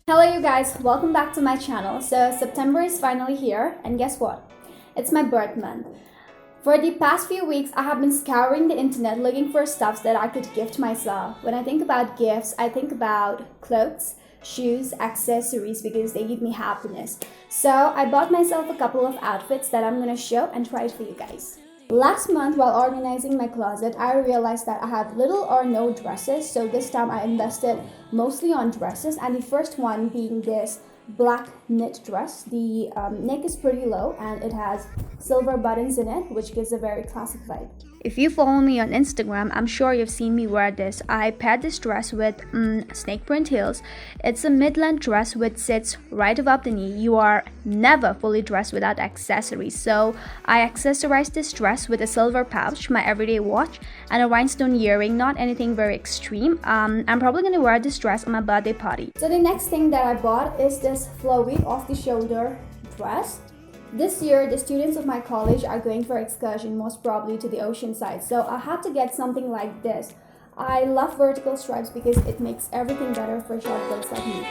Hello you guys, welcome back to my channel. So September is finally here, and guess what? It's my birth month. For the past few weeks, I have been scouring the internet looking for stuff that I could gift myself. When I think about gifts, I think about clothes, shoes, accessories because they give me happiness. So I bought myself a couple of outfits that I'm gonna show and try it for you guys. Last month, while organizing my closet, I realized that I have little or no dresses, so this time I invested mostly on dresses, and the first one being this black knit dress. The neck is pretty low and it has silver buttons in it, which gives a very classic vibe. If you follow me on Instagram, I'm sure you've seen me wear this. I paired this dress with snake print heels. It's a mid-length dress which sits right above the knee. You are never fully dressed without accessories. So I accessorized this dress with a silver pouch, my everyday watch, and a rhinestone earring, not anything very extreme. I'm probably going to wear this dress on my birthday party. So the next thing that I bought is this flowy off-the-shoulder dress. This year, the students of my college are going for excursion, most probably to the ocean side. So I had to get something like this. I love vertical stripes because it makes everything better for short girls like me.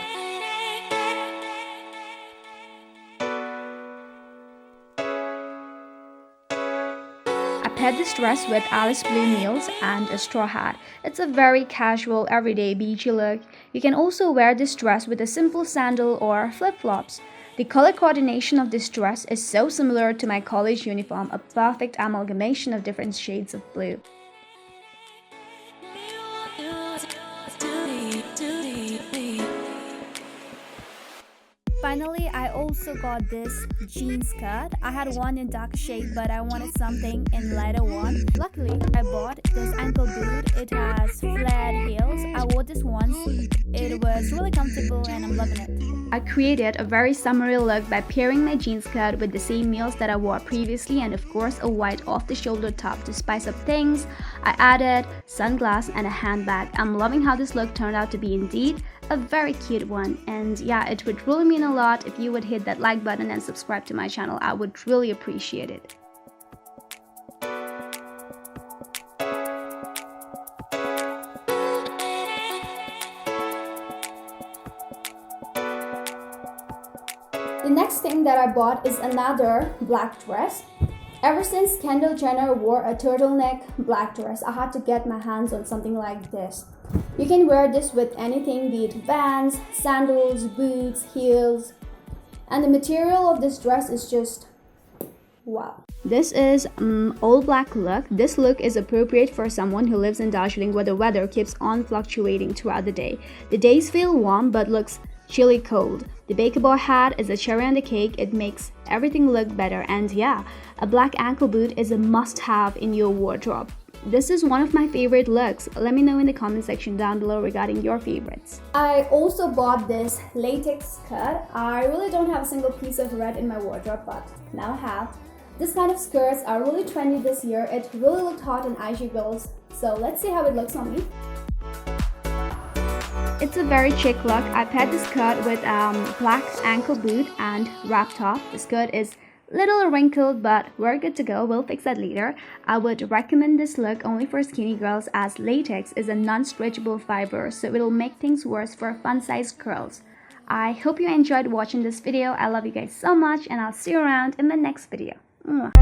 I paired this dress with Alice blue heels and a straw hat. It's a very casual, everyday beachy look. You can also wear this dress with a simple sandal or flip-flops. The color coordination of this dress is so similar to my college uniform, a perfect amalgamation of different shades of blue. Finally, I also got this jean skirt. I had one in dark shade, but I wanted something in lighter one. Luckily, I bought this ankle boot. It has flared heels. I wore this once. It was really comfortable and I'm loving it. I created a very summery look by pairing my jean skirt with the same heels that I wore previously, and of course a white off-the-shoulder top to spice up things. I added sunglasses and a handbag. I'm loving how this look turned out to be indeed a very cute one, and yeah, it would really mean a lot if you would hit that like button and subscribe to my channel. I would really appreciate it. The next thing that I bought is another black dress. Ever since Kendall Jenner wore a turtleneck black dress, I had to get my hands on something like this. You can wear this with anything, be it Vans, sandals, boots, heels, and the material of this dress is just wow. This is all black look. This look is appropriate for someone who lives in Darjeeling where the weather keeps on fluctuating throughout the day. The days feel warm but looks chilly cold. The baker boy hat is a cherry on the cake. It makes everything look better, and yeah, a black ankle boot is a must-have in your wardrobe. This is one of my favorite looks. Let me know in the comment section down below regarding your favorites. I also bought this latex skirt. I really don't have a single piece of red in my wardrobe, but now I have. This kind of skirts are really trendy this year. It really looked hot on IG girls, so let's see how it looks on me. It's a very chic look. I paired the skirt with black ankle boot and wrap top. The skirt is little wrinkled, but we're good to go. We'll fix that later. I would recommend this look only for skinny girls as latex is a non-stretchable fiber, so it'll make things worse for fun-sized girls. I hope you enjoyed watching this video. I love you guys so much, and I'll see you around in the next video. Mwah.